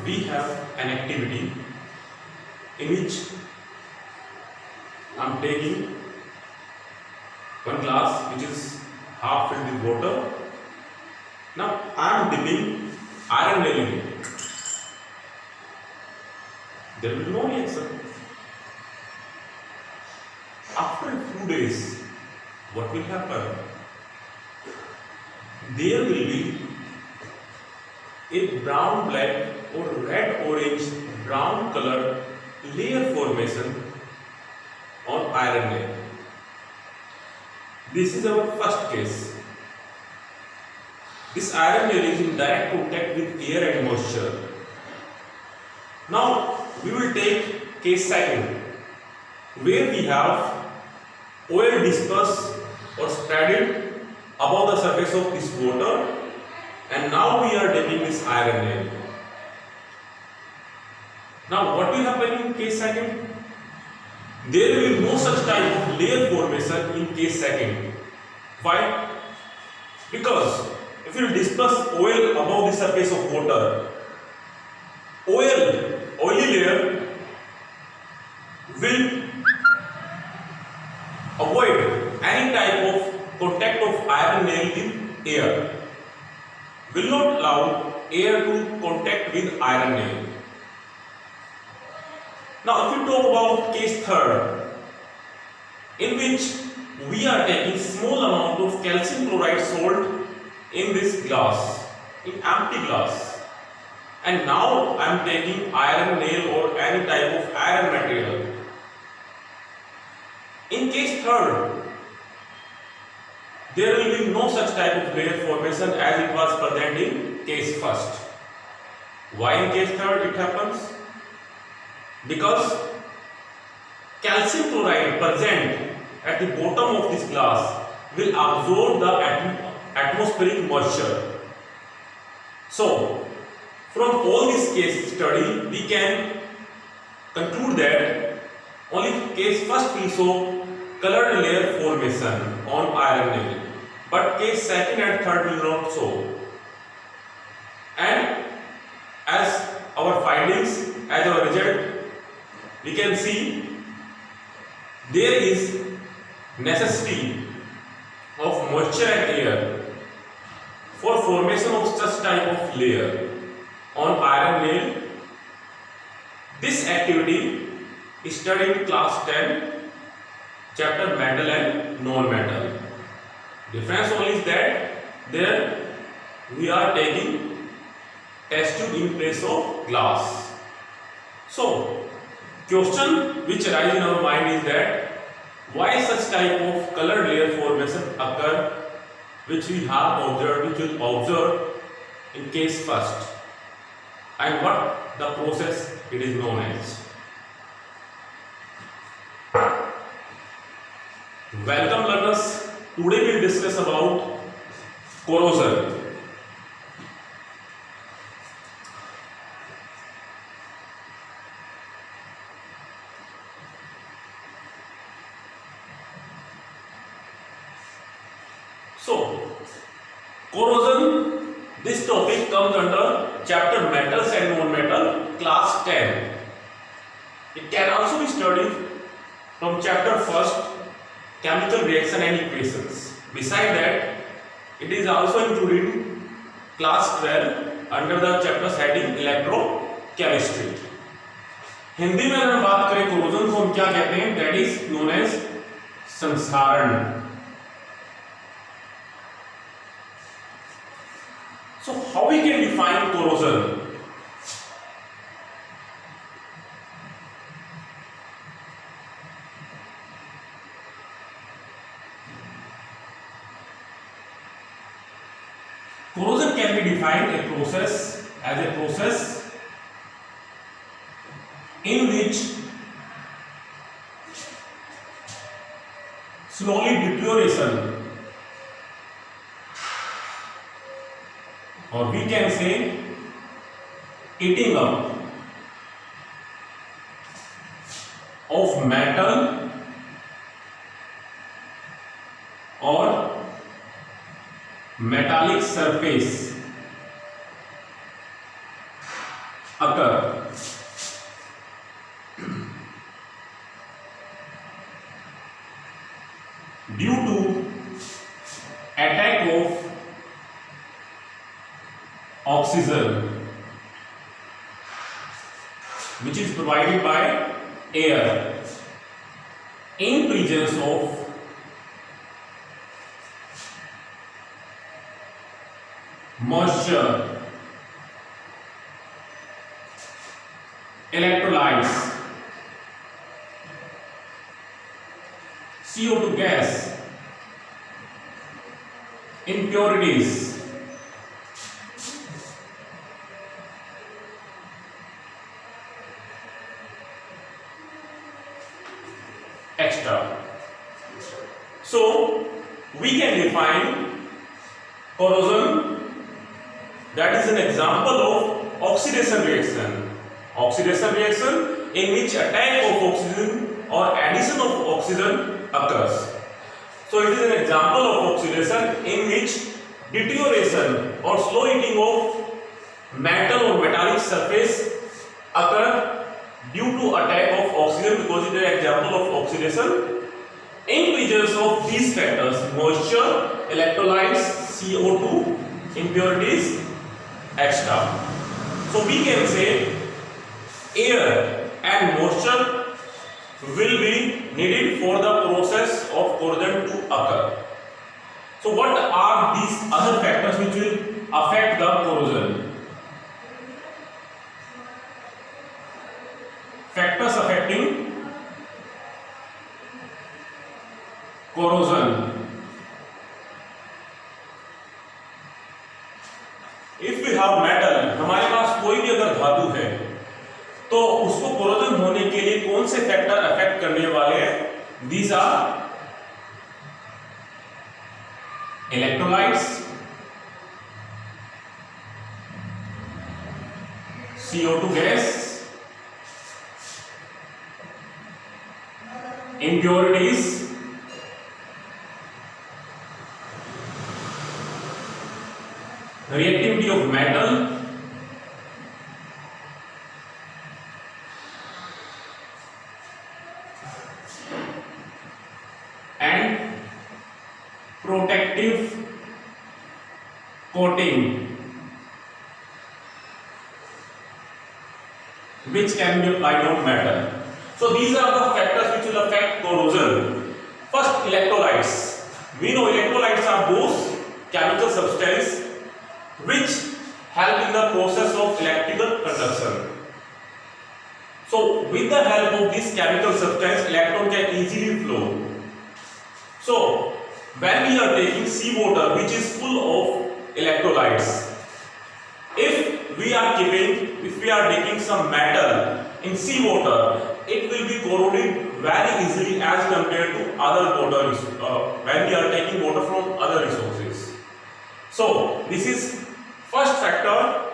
we have an activity in which I am taking one glass which is half filled with water. Now I am dipping iron nail in it. There will be no reaction. After a few days, what will happen? There will be a brown, black or red, orange, brown color layer formation on iron nail. This is our first case. This iron nail is in direct contact with air and moisture. Now we will take case second, where we have oil dispersed or spread above the surface of this water, and now we are dipping this iron nail. Now what will happen in case second? There will be no such type of layer formation in case second. Why? Because if you disperse oil above the surface of water, oily layer will avoid any type of contact of iron nail with air, will not allow air to contact with iron nail. Now if you talk about case third, in which we are taking small amount of calcium chloride salt in this glass, in empty glass, and now I am taking iron nail or any type of iron material. In case third, there will be no such type of layer formation as it was present in case first. Why in case third it happens? Because calcium chloride present at the bottom of this glass will absorb the atmospheric moisture. So from all this case study, we can conclude that only case first will show colored layer formation on iron nail, but case second and third will not show. And as our findings, as our result, we can see there is necessity of moisture and air for formation of such type of layer on iron nail. This activity is studied in class 10, chapter metal and non-metal. Difference only is that there we are taking test tube in place of glass. So question which arises in our mind is that why such type of colored layer formation occur, which we have observed, which will observe in case first, and what the process it is known as. Welcome learners, today we will discuss about corrosion. So, corrosion, this topic comes under chapter metals and non-metal, class 10. It can also be studied from chapter 1st, chemical reaction and equations. Beside that, it is also included in class 12 under the chapter heading electrochemistry. Hindi में अगर हम बात करें corrosion को हम क्या कहते हैं? That is known as संसारण. So how we can define corrosion? Corrosion can be defined as a process in which slowly deterioration, or we can say eating up of metal or metallic surface occur due to attack of oxygen which is provided by air in presence of moisture, electrolytes, CO2 gas, impurities, extra. So we can define corrosion, that is an example of oxidation reaction. Oxidation reaction in which attack of oxygen or addition of oxygen occurs. So it is an example of oxidation in which deterioration or slow heating of metal or metallic surface occur due to attack of oxygen, because it is an example of oxidation in presence of these factors: moisture, electrolytes, CO2, impurities, etc. So we can say air and moisture will be needed for the process of corrosion to occur. So what are these other factors which will affect the corrosion? Factors affecting corrosion. If we have metal, हमारे पास कोई भी अगर धातु है तो उसको corrosion होने के लिए कौन से फैक्टर अफेक्ट करने वाले हैं? These are electrolytes, CO2 gas, impurities, reactivity of metal, and protective coating which can be applied on metal. So these are the factors which will affect corrosion. First, electrolytes. We know electrolytes are those chemical substances which help in the process of electrical conduction. So with the help of this chemical substance, electron can easily flow. So when we are taking seawater which is full of electrolytes, if we are taking some metal in seawater, it will be corroded very easily as compared to other water when we are taking water from other resources. So this is first factor.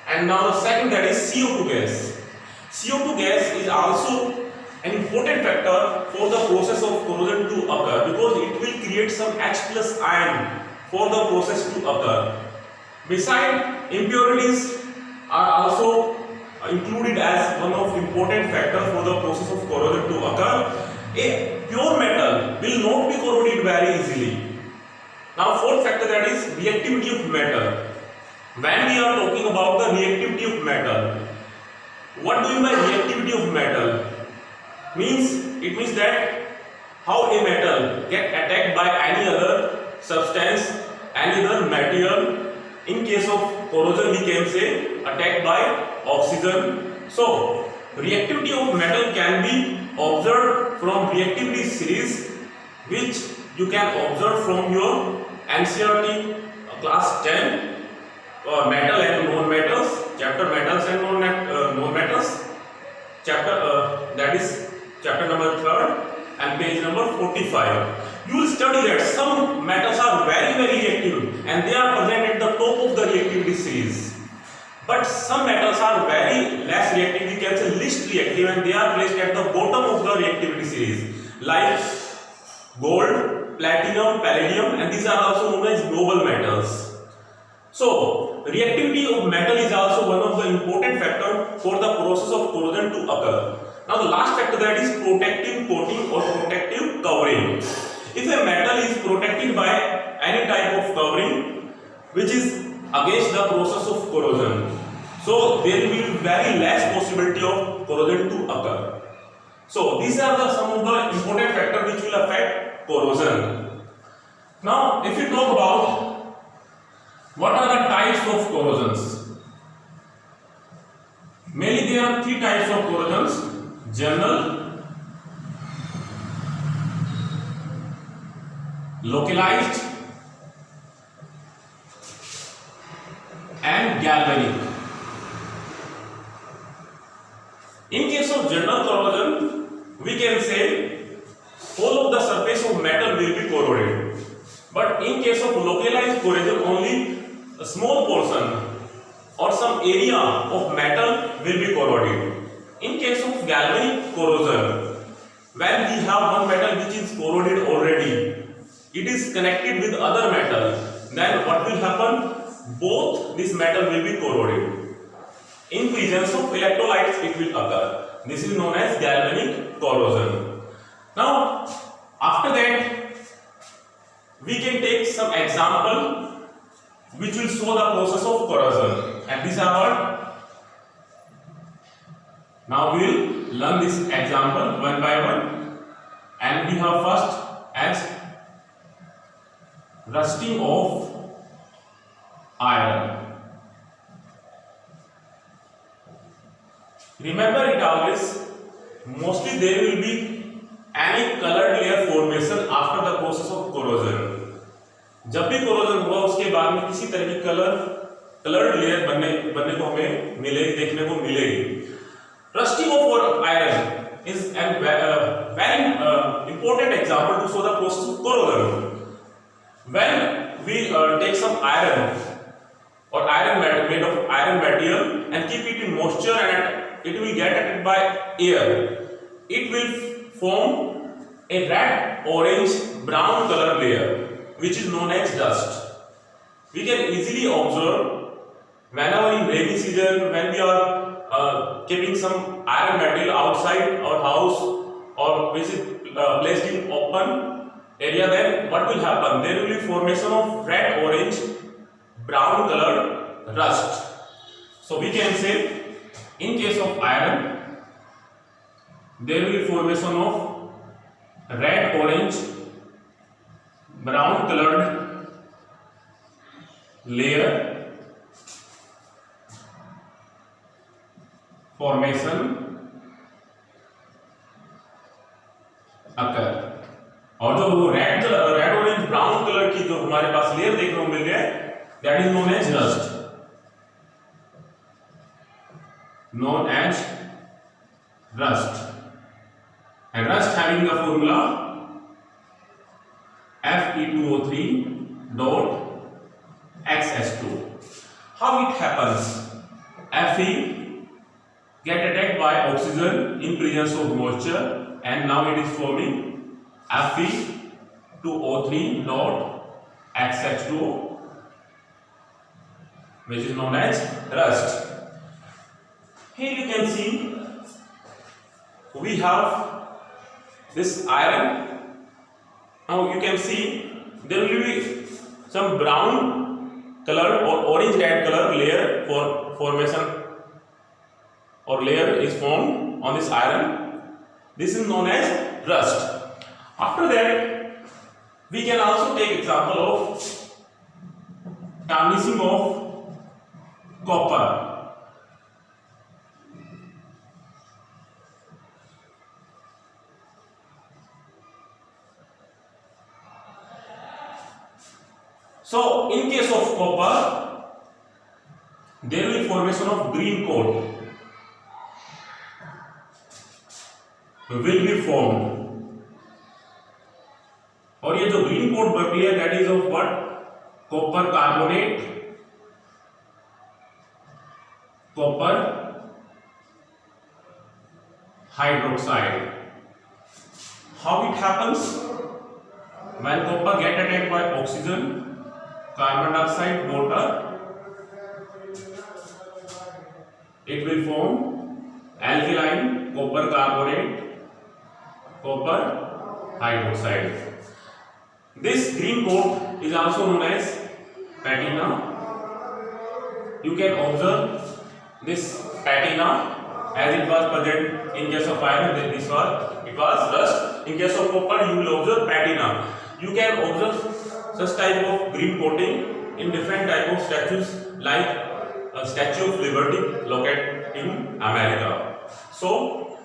And now the second, that is CO2 gas. CO2 gas is also an important factor for the process of corrosion to occur, because it will create some H plus ion for the process to occur. Besides, impurities are also included as one of important factors for the process of corrosion to occur. A pure metal will not be corroded very easily. Now fourth factor, that is reactivity of metal. When we are talking about the reactivity of metal, what do you mean by reactivity of metal? It means that how a metal get attacked by any other substance, any other material. In case of corrosion, we can say attacked by oxygen. So reactivity of metal can be observed from reactivity series, which you can observe from your NCERT class 10 metal and non-metals, chapter metals and non-metals, chapter that is chapter number 3 and page number 45. You will study that some metals are very reactive and they are present at the top of the reactivity series, but some metals are very less reactive, we can say least reactive, and they are placed at the bottom of the reactivity series, like gold, platinum, palladium, and these are also known as noble metals. So reactivity of metal is also one of the important factors Now the last factor, that is protective coating or protective covering. If a metal is protected by any type of covering which is against the process of corrosion, so there will be very less possibility of corrosion to occur. So these are some of the important factors which will affect corrosion. Now if you talk about what are the types of corrosions, mainly there are three types of corrosions: general, localized, and galvanic. In case of general corrosion, we can say whole of the surface of metal will be corroded. But in case of localized corrosion, only a small portion or some area of metal will be corroded. In case of galvanic corrosion, when we have one metal which is corroded already, it is connected with other metal, then what will happen? Both this metal will be corroded. In presence of electrolytes, it will occur. This is known as galvanic corrosion. Now, after that, we can take some example which will show the process of corrosion. And these are what? Now we will learn this example one by one. And we have first as rusting of iron. Remember it always, mostly there will be any colored layer formation after the process of corrosion. जब भी corrosion हुआ उसके बाद में किसी तरह की colored layer बनने को हमें मिलेगी, देखने को मिलेगी. Rusting of iron is a very important example to show the process of corrosion. When we take some iron or made of iron material and keep it in moisture and it will get affected by air, it will form a red, orange, brown color layer which is known as dust. We can easily observe whenever in rainy season, when we are keeping some iron material outside our house or which is placed in open area, then what will happen? There will be formation of red, orange, brown colored rust. So we can say in case of iron, there will be formation of red, orange, brown colored layer formation occur. और जो red orange brown colour की जो हमारे पास layer देखने को मिल रही है, that is known as rust. Known as rust, and rust having the formula Fe2O3 dot XS2. How it happens? Fe get attacked by oxygen in presence of moisture, and now it is forming Fe2O3 dot XH2O, which is known as rust. Here you can see we have this iron. Now you can see there will be some brown color or orange red color layer for formation or layer is formed on this iron. This is known as rust. After that, we can also take example of tarnishing of copper. So in case of copper, there will be formation of green coat will be formed. और ये जो green coat बन रही है, that is of what? Copper carbonate, copper hydroxide. How it happens? When copper get attacked by oxygen, carbon dioxide, water, it will form alkaline copper carbonate, copper hydroxide. This green coat is also known as patina. You can observe this patina as it was present in case of iron. Then it was rust. In case of copper, you will observe patina. You can observe such type of green coating in different type of statues, like a Statue of Liberty located in America. So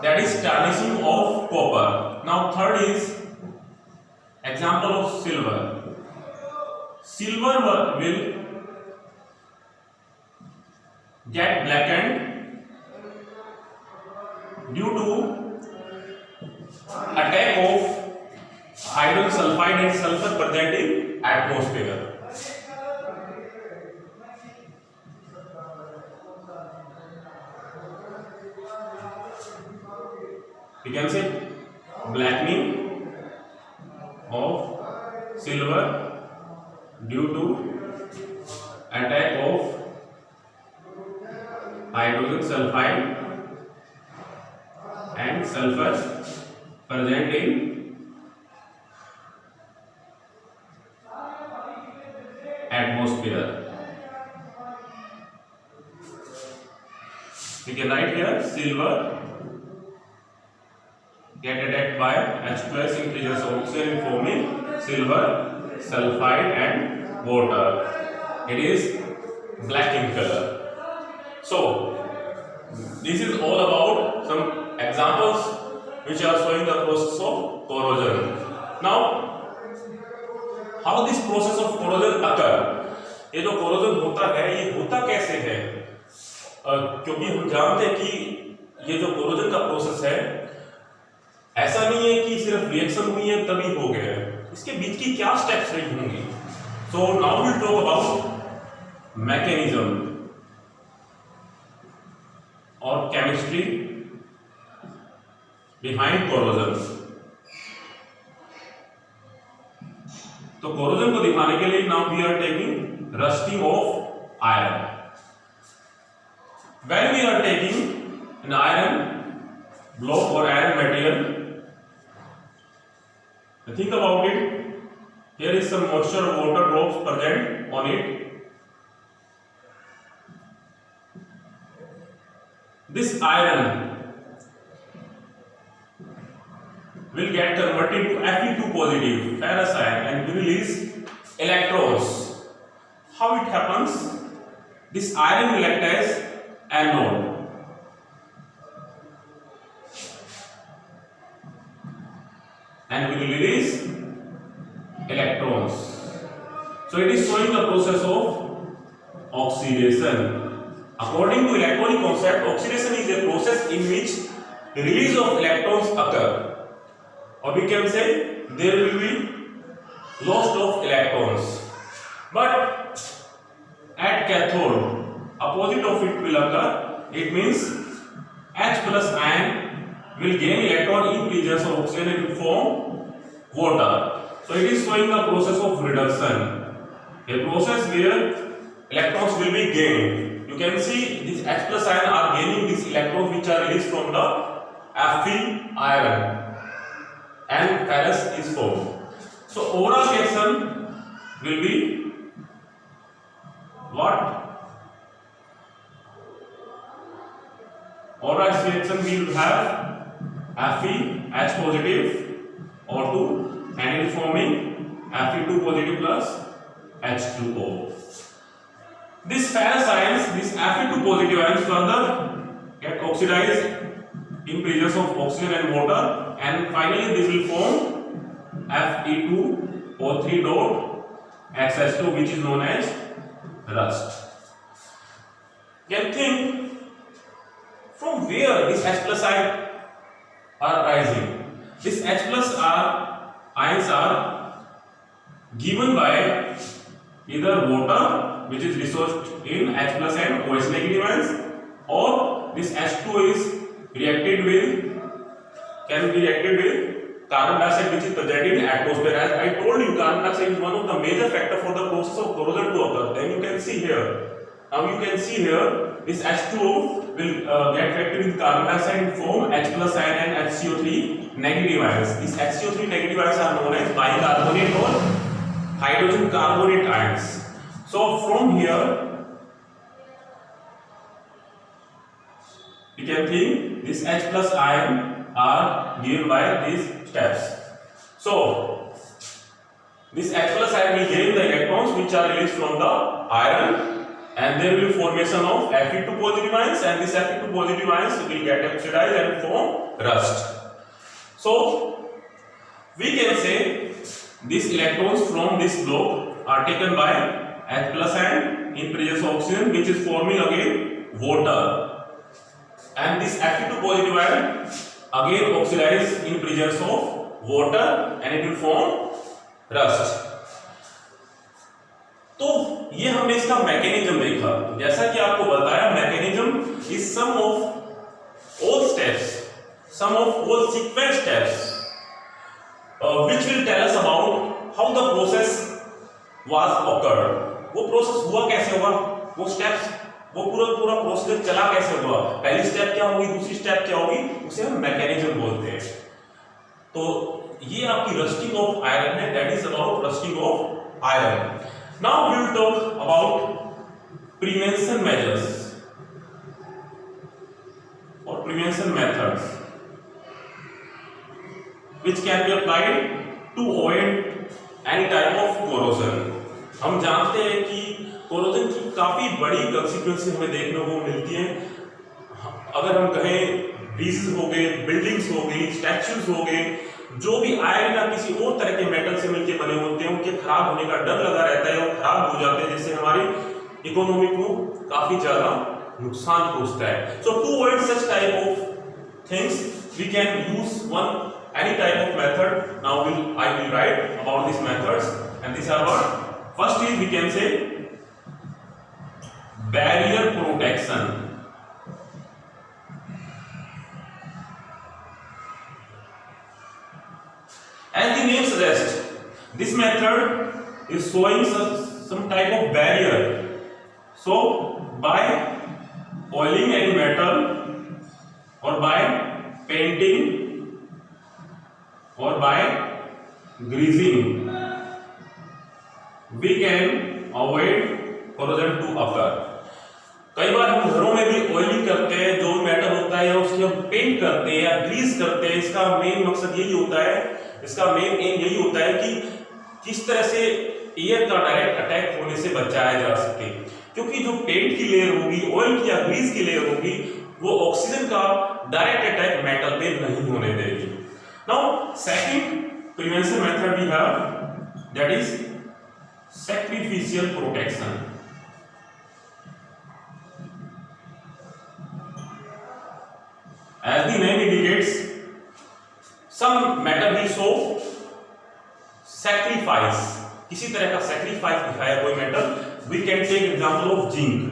that is tarnishing of copper. Now third is example of silver. Silver will get blackened due to attack of hydrogen sulfide and sulfur present in atmosphere. We can say blackening of silver due to attack of hydrogen sulfide and sulfur present in atmosphere. We can write here silver get attacked by H2S increases oxygen forming silver sulfide and water. It is black in color. So this is all about some examples which are showing the process of corrosion. Now how this process of corrosion occur? ये जो corrosion होता है ये होता कैसे है? क्योंकि हम जानते हैं कि ये जो corrosion का process है ऐसा नहीं है कि सिर्फ रिएक्शन हुई है तभी हो गया है, इसके बीच की क्या स्टेप्स रही होंगी. So now will talk about mechanism और केमिस्ट्री बिहाइंड कोरोजन. तो कोरोजन को दिखाने के लिए now we are taking rusting of iron. When we are taking an iron block और iron material, think about it. Here is some moisture water drops present on it. This iron will get converted to Fe2 positive ferrous ion and will release electrons. How it happens? This iron will act as anode. And will release electrons. So it is showing the process of oxidation. According to electronic concept, oxidation is a process in which the release of electrons occur, or we can say there will be loss of electrons. But at cathode, opposite of it will occur. It means H plus ion will gain electron in presence of oxygen and form water. So it is showing the process of reduction, a process where electrons will be gained. You can see these H plus ion are gaining these electrons which are released from the Fe iron and ferrous is formed. So overall reaction will be what? Overall reaction will have Fe H positive O2 and it is forming Fe2 positive plus H2O. This ferrous ions, this Fe2 positive ions further get oxidized in presence of oxygen and water, and finally this will form Fe2O3 dot XH2, which is known as rust. You can think from where this H plus ion are rising. This H plus ions are given by either water, which is dissolved in H plus and OH negative ions, or this H2 is reacted with, can be reacted with carbon dioxide, which is present in atmosphere. As I told you, carbon dioxide is one of the major factor for the process of corrosion to occur. Then you can see here Now you can see here this H2O will get reacted with carbon dioxide and form H plus ion and HCO3 negative ions. These HCO3 negative ions are known as bicarbonate or hydrogen carbonate ions. So from here you can think this H plus ion are given by these steps. So this H plus ion will gain the electrons which are released from the iron, and there will be formation of Fe2 positive ions, and this Fe2 positive ions will get oxidized and form rust. So we can say these electrons from this block are taken by H plus ion in presence of oxygen, which is forming again water, and this Fe2 positive ion again oxidized in presence of water and it will form rust. तो ये हमने इसका mechanism देखा. जैसा कि आपको बताया, mechanism is sum of all steps, sum of all sequence steps which will tell us about how the process was occurred. वो प्रोसेस हुआ कैसे हुआ, वो स्टेप्स, वो पूरा प्रोसीजर चला कैसे हुआ, पहली स्टेप क्या होगी, दूसरी स्टेप क्या होगी, उसे हम मैकेनिज्म बोलते हैं. तो ये आपकी रस्टिंग ऑफ आयरन है, that is about rusting of iron. Now we will talk about prevention measures or prevention methods which can be applied to avoid any type of corrosion. हम जानते हैं कि कोरोजन की काफी बड़ी कंसिक्वेंसेस हमें देखने को मिलती हैं. अगर हम कहें ब्रिजेस हो गए, बिल्डिंग्स हो गई, स्टैच्यूज हो गए, जो भी आयरन या किसी और तरह के मेटल से मिलकर बने होते हैं, उनके खराब होने का डर लगा रहता है और खराब हो जाते हैं, जिससे हमारी इकोनॉमी को काफी ज्यादा नुकसान पहुंचता है. So to avoid such type of things we can use one any type of method. Now I will write about these methods, and these are what? First is we can say barrier protection. As the name suggests, this method is showing some type of barrier. So by oiling any metal or by painting or by greasing, we can avoid corrosion to occur. कई बार हम घरों में भी oiling करते हैं, जो metal होता है या उसकी हम पेंट करते हैं या ग्रीस करते हैं. इसका मेन मकसद यही होता है, इसका मेन एम यही होता है कि किस तरह से एयर का डायरेक्ट अटैक होने से बचाया जा सके, क्योंकि जो पेंट की लेयर होगी, ऑयल की या ग्रीस की लेयर होगी, वो ऑक्सीजन का डायरेक्ट अटैक मेटल पे नहीं होने देगी. Now, second prevention method we have, that is sacrificial protection. As the name indicates, some metal will show sacrifice. किसी तरह का sacrifice दिखाया कोई metal. We can take example of zinc.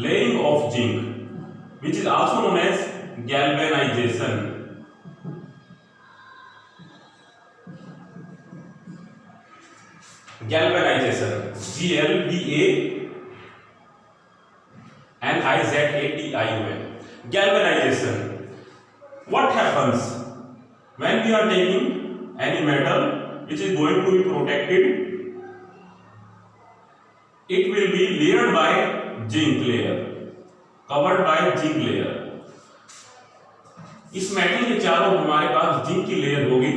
Layering of zinc, which is also known as galvanization. Galvanization, Galvanization. Galvanization. What happens when we are taking any metal which is going to be protected? It will be layered by zinc layer, covered by zinc layer. इस metal के चारों हमारे पास zinc की layer होगी,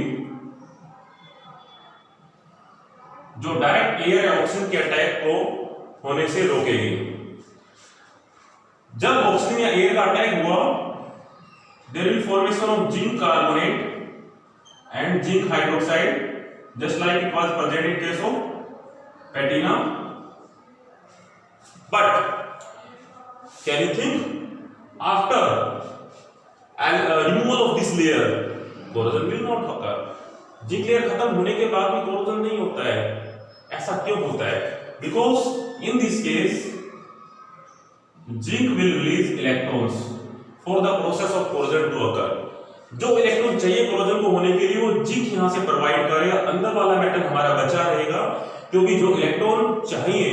जो direct air या oxygen के attack को होने से रोकेगी. जब ऑक्सीजन या एयर का अटैक हुआ, there will formation of zinc carbonate and zinc hydroxide, just like it was present in case of patina. But can you think after removal of this layer, corrosion will not occur? Zinc layer खत्म होने के बाद भी corrosion नहीं होता है. ऐसा क्यों होता है? Because in this case, zinc will release electrons for the process of corrosion to occur. जो इलेक्ट्रॉन चाहिए कोरोजन को होने के लिए वो जिंक यहां से प्रोवाइड करेगा, अंदर वाला मेटल हमारा बचा रहेगा, क्योंकि जो इलेक्ट्रॉन चाहिए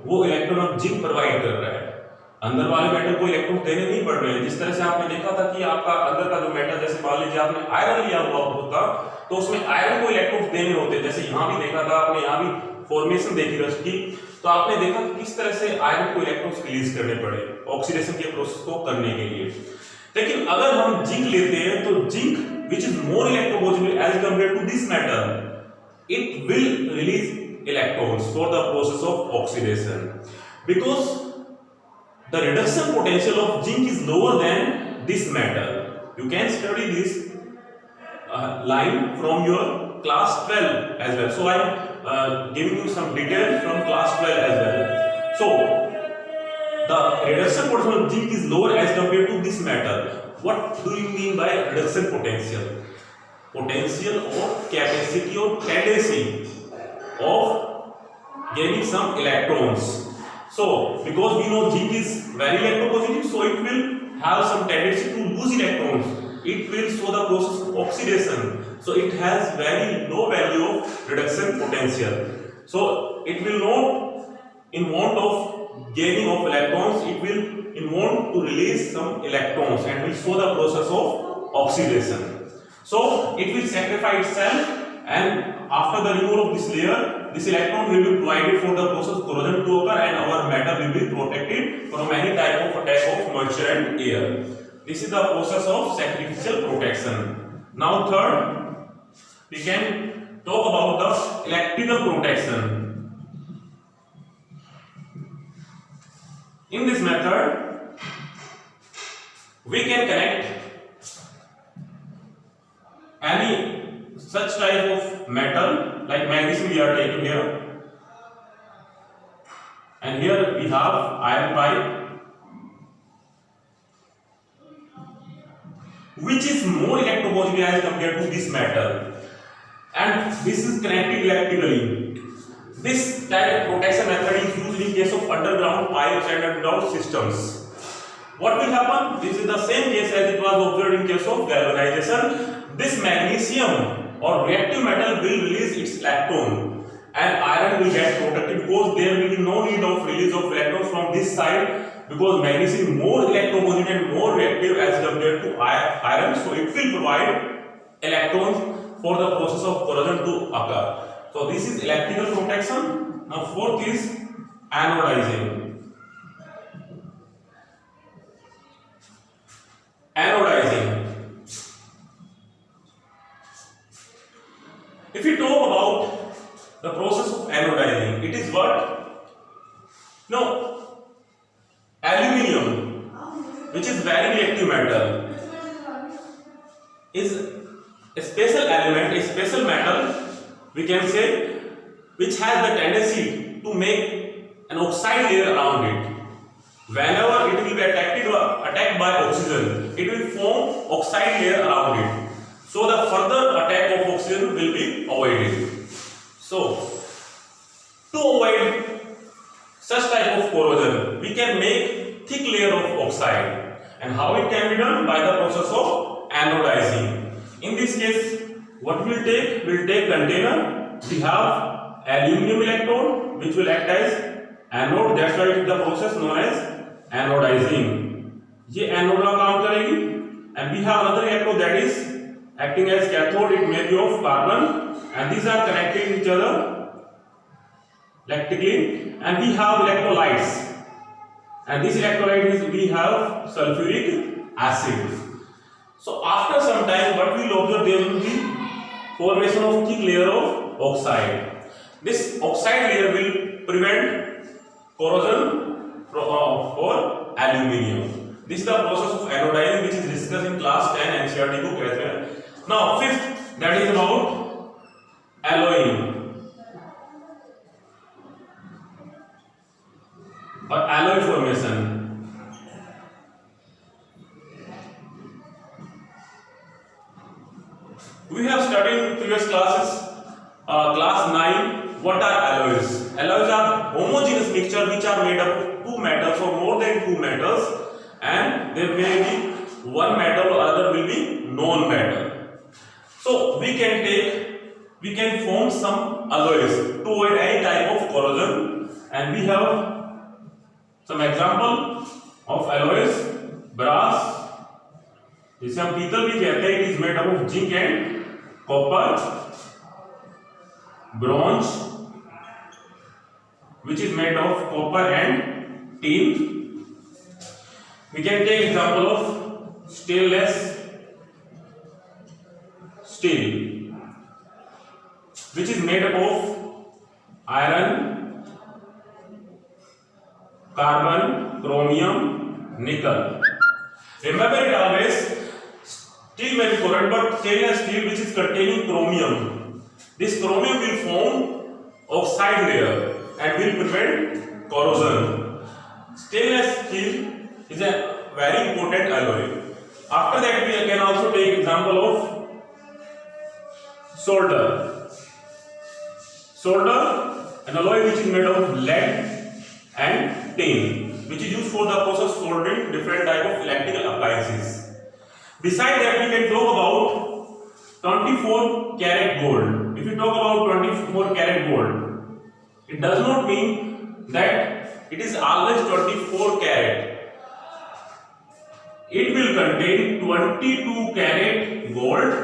वो इलेक्ट्रॉन अब जिंक प्रोवाइड कर रहा है। अंदर वाले मेटल को इलेक्ट्रॉन देने नहीं पड़ रहे हैं। जिस तरह से आपने देखा था कि आपका अंदर का जो मेटल, जैसे मान लीजिए आपने आयरन लिया हुआ होता तो उसमें आयरन को इलेक्ट्रॉन देने होते, जैसे यहाँ भी देखा था आपने, यहाँ भी फॉर्मेशन देखी रस्ट की, तो आपने देखा कि किस तरह से आयरन को इलेक्ट्रॉन्स रिलीज करने पड़े ऑक्सीडेशन के प्रोसेस को करने के लिए। लेकिन अगर हम जिंक लेते हैं तो zinc which is more electropositive as compared to this metal, it will release electrons for the process of oxidation, because the reduction potential of zinc is lower than this metal. You can study this line from your class 12 as well. So I am giving you some details from class 12 as well. So the reduction potential of zinc is lower as compared to this metal. What do you mean by reduction potential? Potential or capacity or tendency of gaining some electrons. So because we know zinc is very electropositive, so it will have some tendency to lose electrons. It will show the process of oxidation. So it has very low value of reduction potential. So it will not in want of gaining of electrons, it will in want to release some electrons and will show the process of oxidation. So it will sacrifice itself, and after the removal of this layer, this electron will be provided for the process corrosion to occur, and our metal will be protected from any type of attack of moisture and air. This is the process of sacrificial protection. Now third, we can talk about the electrical protection. In this method, we can connect any such type of metal like magnesium we are taking here, and here we have iron pipe which is more electropositive as compared to this metal, and this is connected electrically. This type of protection method is used in case of underground pipes and underground systems. What will happen? This is the same case as it was observed in case of galvanization. This magnesium or reactive metal will release its electron, and iron will get protected because there will be no need of release of electrons from this side, because magnesium is more electropositive and more reactive as compared to iron, so it will provide electrons for the process of corrosion to occur. So this is electrical protection. Now fourth is anodizing. Anodizing. If we talk about the process of anodizing, it is what? No, aluminium, which is very reactive metal, is a special element, a special metal, we can say, which has the tendency to make an oxide layer around it. Whenever it will be attacked by oxygen, it will form oxide layer around it. So the further attack of oxygen will be avoided. So to avoid such type of corrosion, we can make thick layer of oxide. And how it can be done? By the process of anodizing. In this case, what we'll take? We'll take container. We have aluminum electrode which will act as anode. That's why it is the process known as anodizing. ये anode का काम करेगी. And we have another electrode that is acting as cathode. It may be of carbon, and these are connected to each other electrically. And we have electrolytes. And this electrolyte is, we have sulfuric acid. So after some time, what we will observe, there will be formation of thick layer of oxide. This oxide layer will prevent corrosion for aluminium. This is the process of anodizing, which is discussed in class 10 NCERT book as well. Now fifth, that is about alloying or alloy formation. We have studied in previous classes, class 9, what are alloys? Alloys are homogeneous mixture which are made up of two metals or more than two metals, and there may be one metal or other will be known matter. So we can form some alloys to avoid any type of corrosion, and we have some example of alloys. brass, जिसे हम पीतल भी कहते हैं, it is made up of zinc and copper. bronze, which is made of copper and tin. We can take example of stainless steel, which is made up of iron, carbon, chromium, nickel. Remember it always, steel may be corrode, but stainless steel which is containing chromium, this chromium will form oxide layer and will prevent corrosion. Stainless steel is a very important alloy. After that, we can also take example of solder. Solder, an alloy which is made of lead and tin, which is used for the process soldering different type of electrical appliances. Besides that, we can talk about 24 karat gold. If you talk about 24 karat gold, it does not mean that it is always 24 karat. It will contain 22 karat gold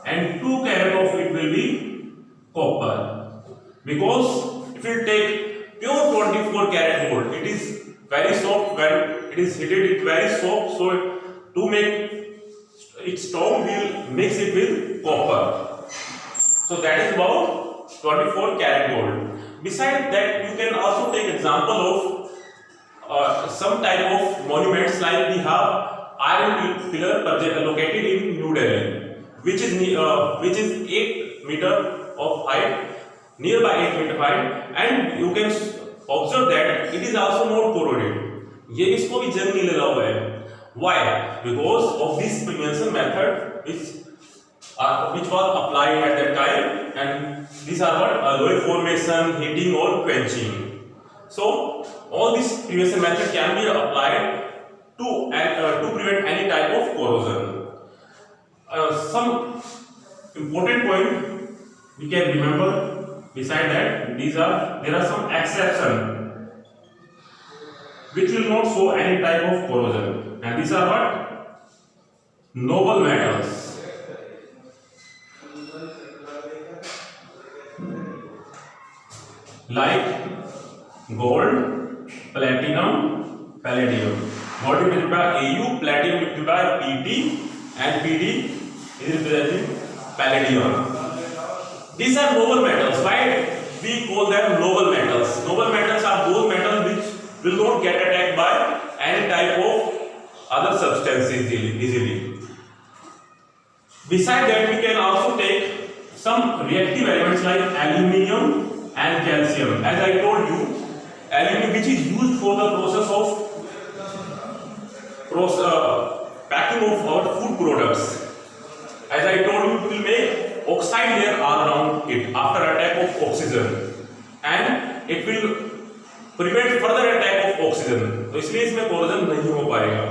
and 2 karat of it will be copper. Because if you take pure 24 karat gold, it is very soft. When it is heated, it is very soft. So to make it strong, we will mix it with copper. So that is about 24 karat gold. Besides that, you can also take example of some type of monuments, like we have iron pillar located in New Delhi, which is 8 meter of height, nearby 8 meter height, and you can observe that it is also not corroded. ये इसको भी जंग नहीं लगा हुआ है. Why? Because of this prevention method which was applied at that time, and these are what alloy formation, heating or quenching. So all these prevention method can be applied to prevent any type of corrosion. Some important point we can remember. Beside that, there are some exceptions which will not show any type of corrosion, and these are what? Noble metals. Like gold, platinum, palladium. Gold is represented by Au, platinum is represented by Pt, and Pd is representing palladium. These are noble metals. Why we call them noble metals? Noble metals are those metals which will not get attacked by any type of other substances easily. Besides that, we can also take some reactive elements like aluminium and calcium. As I told you, aluminium, which is used for the process of packing of our food products. As I told you, it will make oxide layer all around it after attack of oxygen, and it will prevent further attack of oxygen. तो इसलिए इसमें corrosion नहीं हो पाएगा,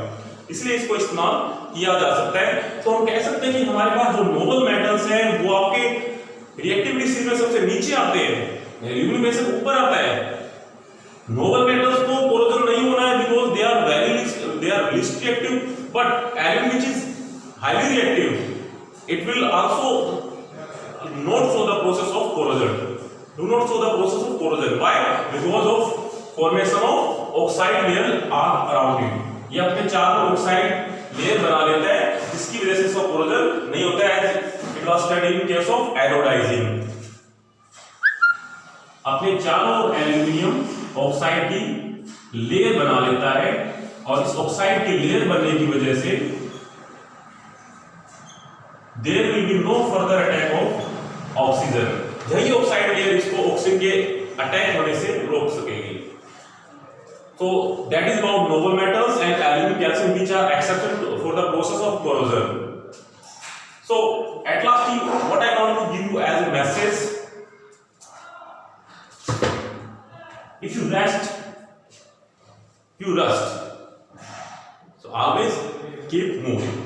इसलिए इसको इस्तेमाल किया जा सकता है. तो हम कह सकते हैं कि हमारे पास जो नोबल मेटल्स हैं वो आपके रिएक्टिव लिस्ट में सबसे नीचे आते हैं, एल्यूमिनियम में से ऊपर आता है. नोबल मेटल्स को corrosion नहीं होना है because they are least reactive, but aluminium which is highly reactive, it will also not show the process of corrosion. Do not show the process of corrosion. Why? Because of formation of oxide layer are around it. ये अपने चारों oxide layer बना लेता है, जिसकी वजह से इसका corrosion नहीं होता है. It was studied in case of anodizing. अपने चारों एल्यूमिनियम ऑक्साइड की लेयर बना लेता है, और इस ऑक्साइड की लेयर बनने की वजह से there will be no further attack of oxygen. यही ऑक्साइड लेयर इसको ऑक्सीजन के अटैक होने से रोक सकेगी. So that is about noble metals and aluminum, calcium, which are accepted for the process of corrosion. So at last, what I want to give you as a message: if you rest, you rust. So always keep moving.